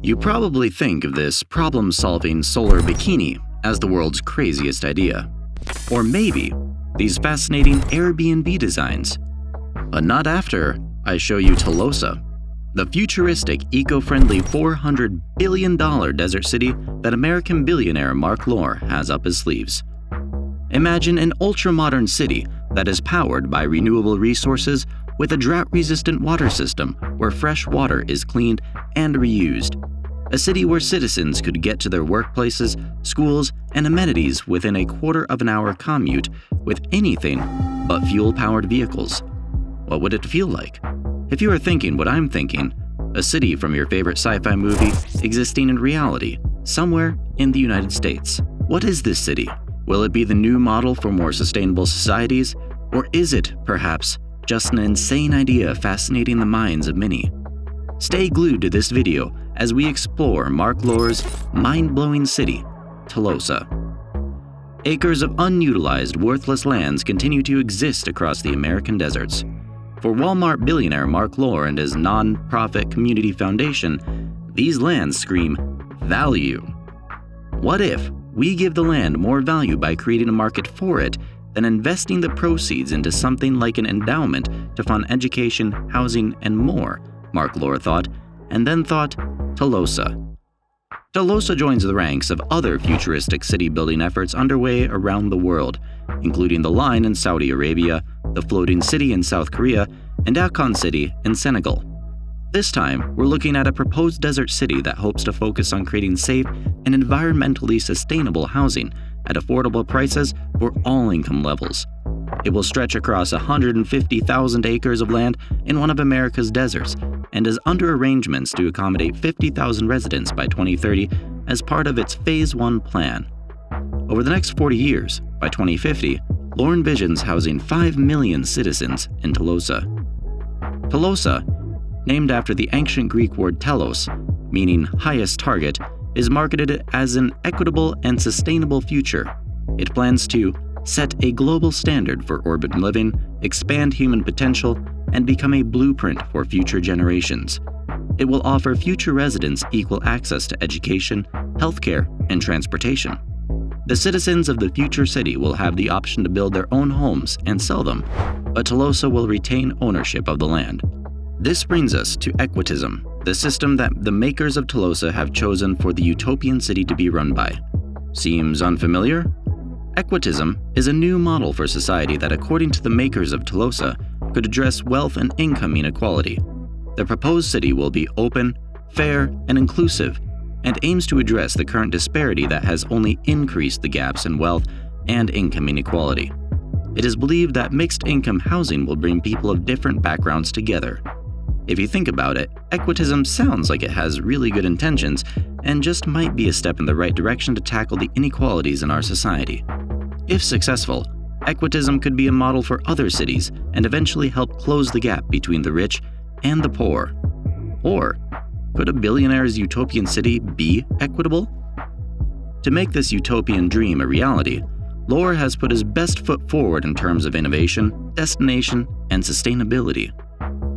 You probably think of this problem-solving solar bikini as the world's craziest idea. Or maybe these fascinating Airbnb designs. But not after I show you Telosa, the futuristic, eco-friendly $400 billion desert city that American billionaire Mark Lohr has up his sleeves. Imagine an ultra-modern city that is powered by renewable resources with a drought-resistant water system where fresh water is cleaned and reused. A city where citizens could get to their workplaces, schools, and amenities within a quarter-of-an-hour commute with anything but fuel-powered vehicles. What would it feel like? If you are thinking what I'm thinking, a city from your favorite sci-fi movie existing in reality, somewhere in the United States. What is this city? Will it be the new model for more sustainable societies? Or is it, perhaps, just an insane idea fascinating the minds of many? Stay glued to this video as we explore Mark Lohr's mind-blowing city, Telosa. Acres of unutilized, worthless lands continue to exist across the American deserts. For Walmart billionaire Mark Lohr and his non-profit community foundation, these lands scream value. What if we give the land more value by creating a market for it than investing the proceeds into something like an endowment to fund education, housing, and more? Mark Lohr thought, and then thought, Telosa. Telosa joins the ranks of other futuristic city-building efforts underway around the world, including the Line in Saudi Arabia, the Floating City in South Korea, and Akon City in Senegal. This time, we're looking at a proposed desert city that hopes to focus on creating safe and environmentally sustainable housing at affordable prices for all income levels. It will stretch across 150,000 acres of land in one of America's deserts and is under arrangements to accommodate 50,000 residents by 2030 as part of its Phase 1 plan. Over the next 40 years, by 2050, Lohr envisions housing 5 million citizens in Telosa. Telosa, named after the ancient Greek word telos, meaning highest target, is marketed as an equitable and sustainable future. It plans to set a global standard for urban living, expand human potential, and become a blueprint for future generations. It will offer future residents equal access to education, healthcare, and transportation. The citizens of the future city will have the option to build their own homes and sell them, but Telosa will retain ownership of the land. This brings us to equitism, the system that the makers of Telosa have chosen for the utopian city to be run by. Seems unfamiliar? Equitism is a new model for society that, according to the makers of Telosa, could address wealth and income inequality. The proposed city will be open, fair, and inclusive, and aims to address the current disparity that has only increased the gaps in wealth and income inequality. It is believed that mixed-income housing will bring people of different backgrounds together. If you think about it, equitism sounds like it has really good intentions and just might be a step in the right direction to tackle the inequalities in our society. If successful, equitism could be a model for other cities and eventually help close the gap between the rich and the poor. Or could a billionaire's utopian city be equitable? To make this utopian dream a reality, Lohr has put his best foot forward in terms of innovation, destination, and sustainability.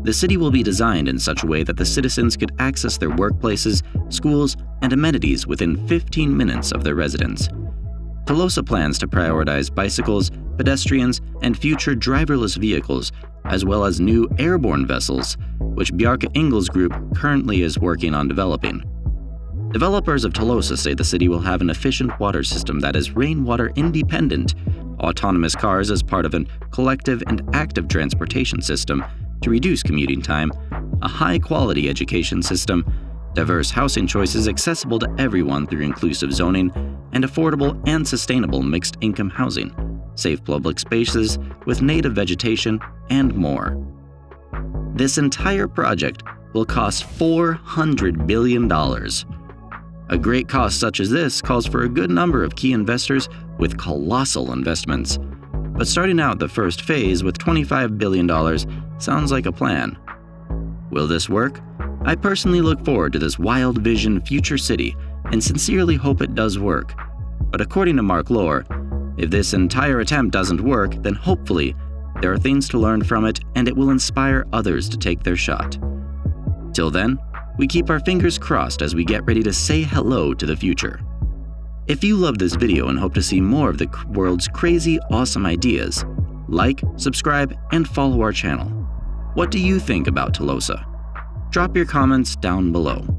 The city will be designed in such a way that the citizens could access their workplaces, schools, and amenities within 15 minutes of their residence. Telosa plans to prioritize bicycles, pedestrians, and future driverless vehicles, as well as new airborne vessels, which Bjarke Ingels Group currently is working on developing. Developers of Telosa say the city will have an efficient water system that is rainwater independent, autonomous cars as part of a collective and active transportation system to reduce commuting time, a high-quality education system, diverse housing choices accessible to everyone through inclusive zoning, and affordable and sustainable mixed-income housing, safe public spaces with native vegetation, and more. This entire project will cost $400 billion. A great cost such as this calls for a good number of key investors with colossal investments. But starting out the first phase with $25 billion sounds like a plan. Will this work? I personally look forward to this wild vision future city and sincerely hope it does work. But according to Mark Lohr, if this entire attempt doesn't work, then hopefully there are things to learn from it and it will inspire others to take their shot. Till then, We keep our fingers crossed as we get ready to say hello to the future. If you loved this video and hope to see more of the world's crazy, awesome ideas, like, subscribe, and follow our channel. What do you think about Telosa? Drop your comments down below.